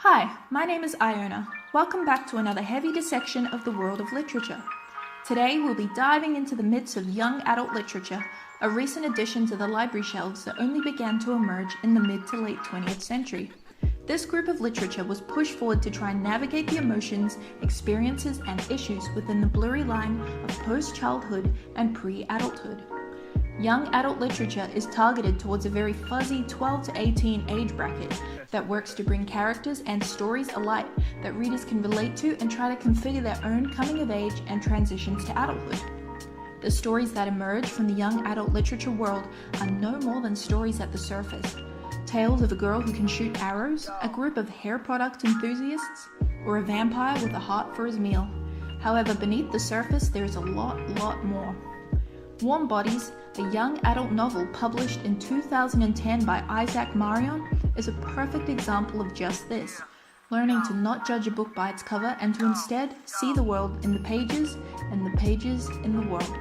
Hi, my name is Iona. Welcome back to another heavy dissection of the world of literature. Today we'll be diving into the midst of young adult literature, a recent addition to the library shelves that only began to emerge in the mid to late 20th century. This group of literature was pushed forward to try and navigate the emotions, experiences, and issues within the blurry line of post-childhood and pre-adulthood. Young adult literature is targeted towards a very fuzzy 12 to 18 age bracket that works to bring characters and stories alike that readers can relate to and try to configure their own coming of age and transitions to adulthood. The stories that emerge from the young adult literature world are no more than stories at the surface. Tales of a girl who can shoot arrows, a group of hair product enthusiasts, or a vampire with a heart for his meal. However, beneath the surface there is a lot more. Warm Bodies, a young adult novel published in 2010 by Isaac Marion, is a perfect example of just this, learning to not judge a book by its cover and to instead see the world in the pages and the pages in the world.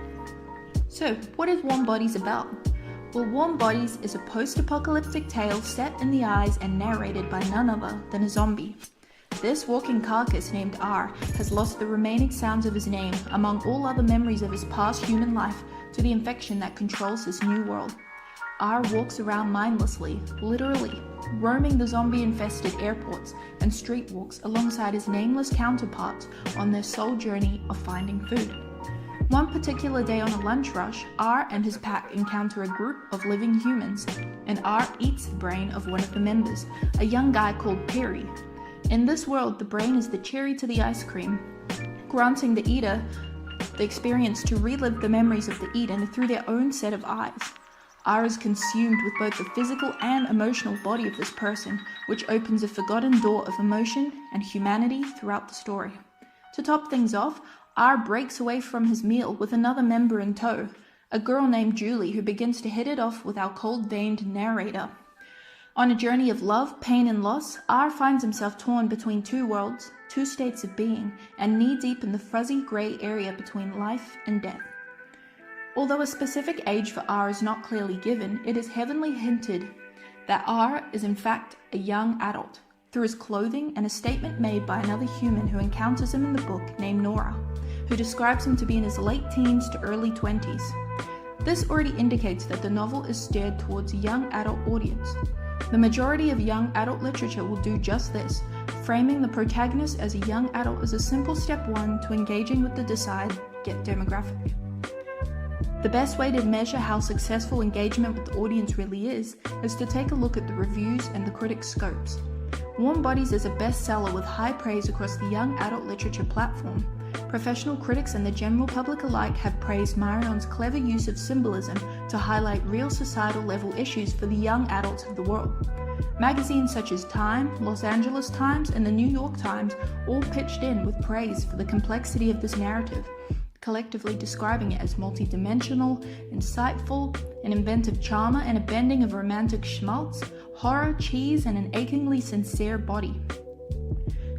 So, what is Warm Bodies about? Well, Warm Bodies is a post-apocalyptic tale set in the eyes and narrated by none other than a zombie. This walking carcass named R has lost the remaining sounds of his name, among all other memories of his past human life, to the infection that controls this new world. R walks around mindlessly, literally, roaming the zombie-infested airports and street walks alongside his nameless counterparts on their sole journey of finding food. One particular day on a lunch rush, R and his pack encounter a group of living humans, and R eats the brain of one of the members, a young guy called Perry. In this world, the brain is the cherry to the ice cream, granting the eater the experience to relive the memories of the eaten through their own set of eyes. R is consumed with both the physical and emotional body of this person, which opens a forgotten door of emotion and humanity throughout the story. To top things off, R breaks away from his meal with another member in tow, a girl named Julie who begins to hit it off with our cold-veined narrator. On a journey of love, pain, and loss, R finds himself torn between two worlds, two states of being, and knee-deep in the fuzzy grey area between life and death. Although a specific age for R is not clearly given, it is heavily hinted that R is in fact a young adult, through his clothing and a statement made by another human who encounters him in the book named Nora, who describes him to be in his late teens to early 20s. This already indicates that the novel is steered towards a young adult audience. The majority of young adult literature will do just this, framing the protagonist as a young adult as a simple step one to engaging with the desired demographic. The best way to measure how successful engagement with the audience really is to take a look at the reviews and the critics' scopes. Warm Bodies is a bestseller with high praise across the young adult literature platform. Professional critics and the general public alike have praised Marion's clever use of symbolism to highlight real societal level issues for the young adults of the world. Magazines such as Time, Los Angeles Times, and the New York Times all pitched in with praise for the complexity of this narrative, collectively describing it as multidimensional, insightful, an inventive charmer, and a bending of romantic schmaltz, horror, cheese, and an achingly sincere body.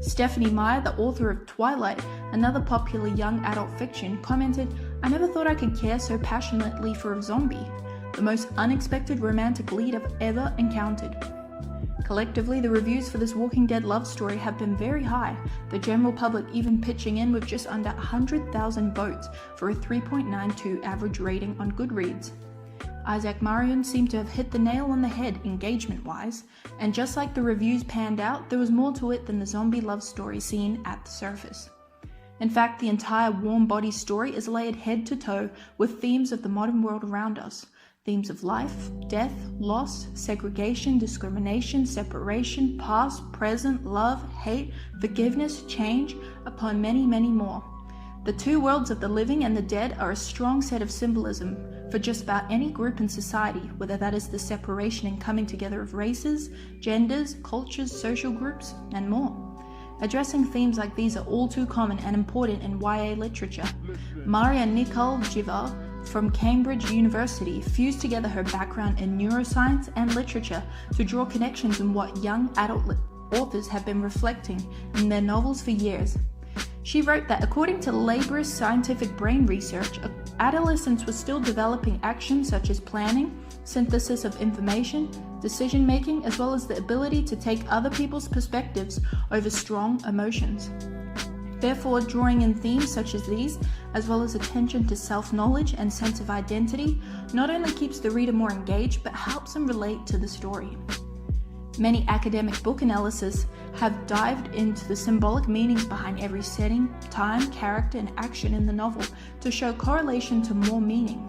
Stephanie Meyer, the author of Twilight, another popular young adult fiction, commented, "I never thought I could care so passionately for a zombie. The most unexpected romantic lead I've ever encountered." Collectively, the reviews for this Walking Dead love story have been very high, the general public even pitching in with just under 100,000 votes for a 3.92 average rating on Goodreads. Isaac Marion seemed to have hit the nail on the head engagement-wise, and just like the reviews panned out, there was more to it than the zombie love story seen at the surface. In fact, the entire Warm Bodies story is layered head to toe with themes of the modern world around us. Themes of life, death, loss, segregation, discrimination, separation, past, present, love, hate, forgiveness, change, upon many, many more. The two worlds of the living and the dead are a strong set of symbolism for just about any group in society, whether that is the separation and coming together of races, genders, cultures, social groups, and more. Addressing themes like these are all too common and important in YA literature. Maria Nicole Giva from Cambridge University fused together her background in neuroscience and literature to draw connections in what young adult authors have been reflecting in their novels for years. She wrote that according to laborious scientific brain research, adolescents were still developing actions such as planning, synthesis of information, decision-making, as well as the ability to take other people's perspectives over strong emotions. Therefore, drawing in themes such as these, as well as attention to self-knowledge and sense of identity, not only keeps the reader more engaged, but helps them relate to the story. Many academic book analyses have dived into the symbolic meanings behind every setting, time, character, and action in the novel to show correlation to more meaning.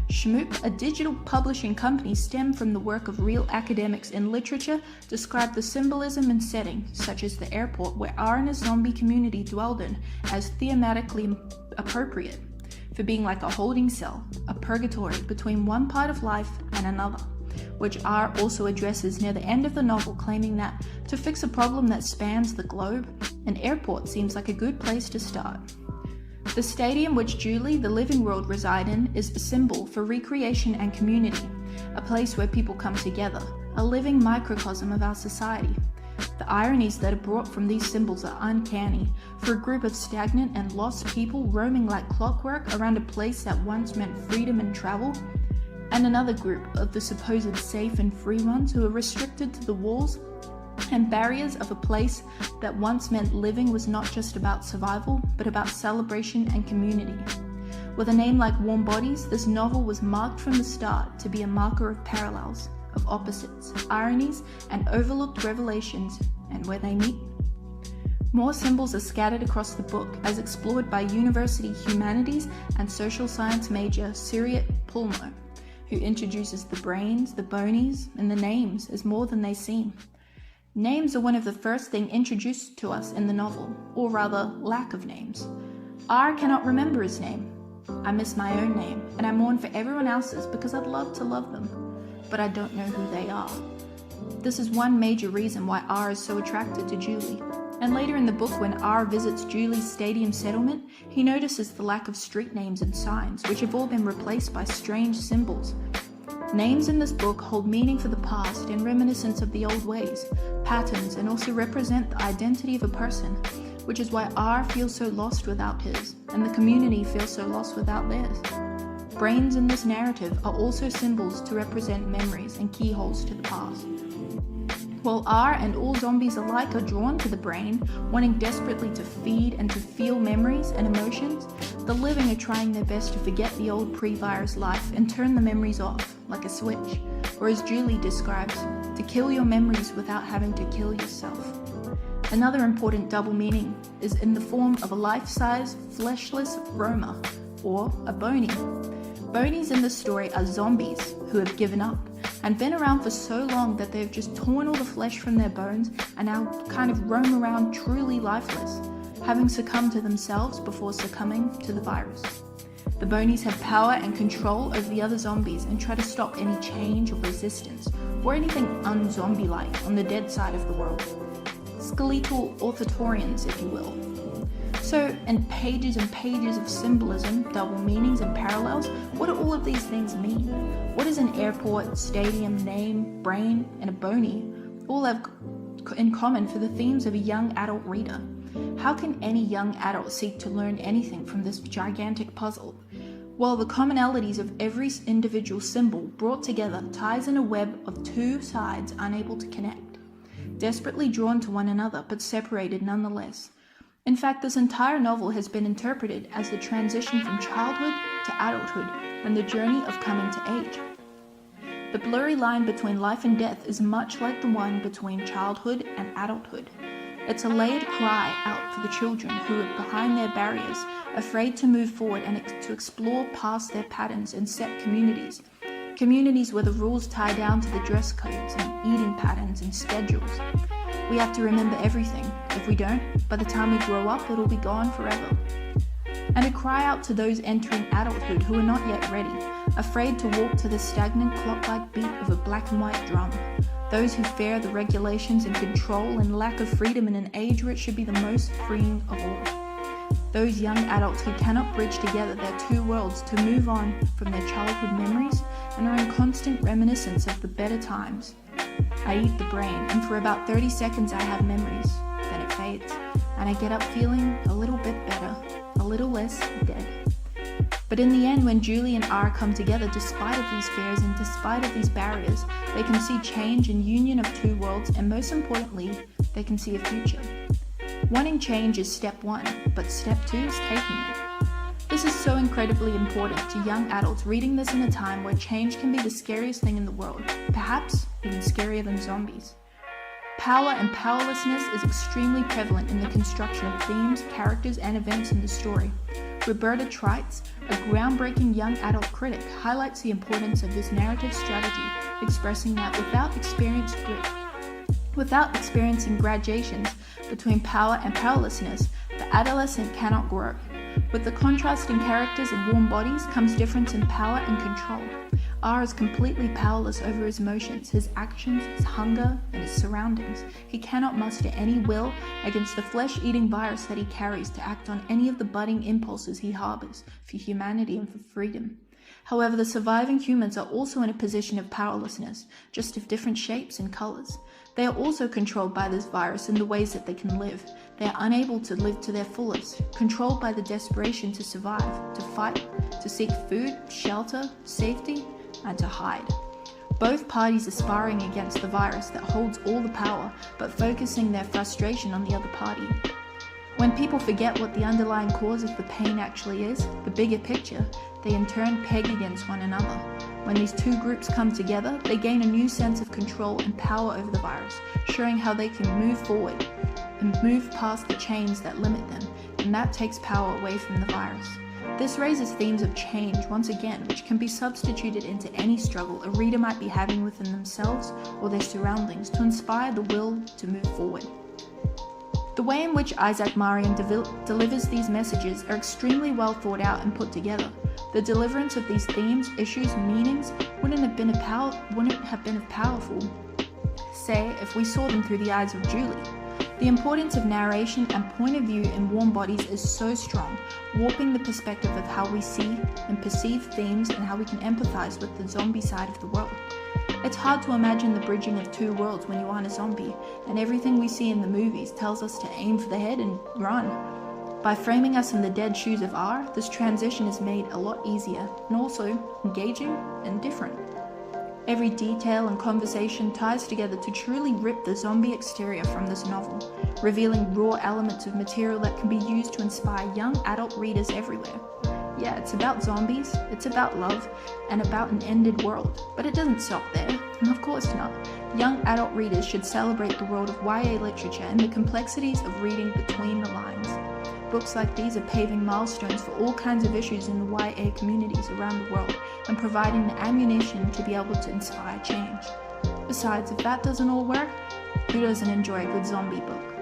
Shmoop, a digital publishing company stemmed from the work of real academics in literature, described the symbolism and setting, such as the airport where R and his zombie community dwelled in, as thematically appropriate, for being like a holding cell, a purgatory between one part of life and another, which R also addresses near the end of the novel, claiming that to fix a problem that spans the globe, an airport seems like a good place to start. The stadium which Julie, the living world, reside in is a symbol for recreation and community, a place where people come together, a living microcosm of our society. The ironies that are brought from these symbols are uncanny for a group of stagnant and lost people roaming like clockwork around a place that once meant freedom and travel, and another group of the supposed safe and free ones who are restricted to the walls and barriers of a place that once meant living was not just about survival, but about celebration and community. With a name like Warm Bodies, this novel was marked from the start to be a marker of parallels, of opposites, ironies, and overlooked revelations, and where they meet. More symbols are scattered across the book, as explored by university humanities and social science major Syriet Pulmo, who introduces the brains, the bonies, and the names as more than they seem. Names are one of the first things introduced to us in the novel, or rather, lack of names. R cannot remember his name. I miss my own name, and I mourn for everyone else's because I'd love to love them, but I don't know who they are. This is one major reason why R is so attracted to Julie. And later in the book, when R visits Julie's stadium settlement, he notices the lack of street names and signs, which have all been replaced by strange symbols. Names in this book hold meaning for the past and reminiscence of the old ways, patterns, and also represent the identity of a person, which is why R feels so lost without his, and the community feels so lost without theirs. Brains in this narrative are also symbols to represent memories and keyholes to the past. While R and all zombies alike are drawn to the brain, wanting desperately to feed and to feel memories and emotions, the living are trying their best to forget the old pre-virus life and turn the memories off, like a switch, or as Julie describes, to kill your memories without having to kill yourself. Another important double meaning is in the form of a life-size, fleshless Roma, or a bony. Bonies in this story are zombies who have given up and been around for so long that they've just torn all the flesh from their bones and now kind of roam around truly lifeless, having succumbed to themselves before succumbing to the virus. The bonies have power and control over the other zombies and try to stop any change or resistance or anything un-zombie-like on the dead side of the world. Skeletal authorians, if you will. So, in pages and pages of symbolism, double meanings, and parallels, what do all of these things mean? What does an airport, stadium, name, brain, and a bony all have in common for the themes of a young adult reader? How can any young adult seek to learn anything from this gigantic puzzle? Well, the commonalities of every individual symbol brought together ties in a web of two sides unable to connect, desperately drawn to one another but separated nonetheless. In fact, this entire novel has been interpreted as the transition from childhood to adulthood and the journey of coming to age. The blurry line between life and death is much like the one between childhood and adulthood. It's a layered cry out for the children who are behind their barriers, afraid to move forward and to explore past their patterns and set communities. Communities where the rules tie down to the dress codes and eating patterns and schedules. We have to remember everything. If we don't, by the time we grow up, it'll be gone forever. And a cry out to those entering adulthood who are not yet ready, afraid to walk to the stagnant clock-like beat of a black and white drum. Those who fear the regulations and control and lack of freedom in an age where it should be the most freeing of all. Those young adults who cannot bridge together their two worlds to move on from their childhood memories and are in constant reminiscence of the better times. I eat the brain, and for about 30 seconds I have memories. Then it fades, and I get up feeling a little bit better, a little less dead. But in the end, when Julie and R come together despite of these fears and despite of these barriers, they can see change and union of two worlds, and most importantly, they can see a future. Wanting change is step one, but step two is taking it. This is so incredibly important to young adults reading this in a time where change can be the scariest thing in the world, perhaps even scarier than zombies. Power and powerlessness is extremely prevalent in the construction of themes, characters, and events in the story. Roberta Trites, a groundbreaking young adult critic, highlights the importance of this narrative strategy, expressing that without experiencing gradations between power and powerlessness, the adolescent cannot grow. With the contrasting characters and warm bodies comes difference in power and control. R is completely powerless over his emotions, his actions, his hunger, and his surroundings. He cannot muster any will against the flesh-eating virus that he carries to act on any of the budding impulses he harbors for humanity and for freedom. However, the surviving humans are also in a position of powerlessness, just of different shapes and colors. They are also controlled by this virus in the ways that they can live. They are unable to live to their fullest, controlled by the desperation to survive, to fight, to seek food, shelter, safety, and to hide. Both parties are sparring against the virus that holds all the power, but focusing their frustration on the other party. When people forget what the underlying cause of the pain actually is, the bigger picture, they in turn peg against one another. When these two groups come together, they gain a new sense of control and power over the virus, showing how they can move forward and move past the chains that limit them, and that takes power away from the virus. This raises themes of change once again, which can be substituted into any struggle a reader might be having within themselves or their surroundings to inspire the will to move forward. The way in which Isaac Marion delivers these messages are extremely well thought out and put together. The deliverance of these themes, issues, meanings wouldn't have been as powerful, say, if we saw them through the eyes of Julie. The importance of narration and point of view in Warm Bodies is so strong, warping the perspective of how we see and perceive themes and how we can empathize with the zombie side of the world. It's hard to imagine the bridging of two worlds when you aren't a zombie, and everything we see in the movies tells us to aim for the head and run. By framing us in the dead shoes of R, this transition is made a lot easier and also engaging and different. Every detail and conversation ties together to truly rip the zombie exterior from this novel, revealing raw elements of material that can be used to inspire young adult readers everywhere. Yeah, it's about zombies, it's about love, and about an ended world, but it doesn't stop there, and of course not. Young adult readers should celebrate the world of YA literature and the complexities of reading between the lines. Books like these are paving milestones for all kinds of issues in the YA communities around the world and providing the ammunition to be able to inspire change. Besides, if that doesn't all work, who doesn't enjoy a good zombie book?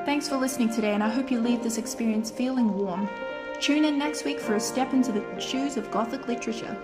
Thanks for listening today, and I hope you leave this experience feeling warm. Tune in next week for a step into the shoes of Gothic literature.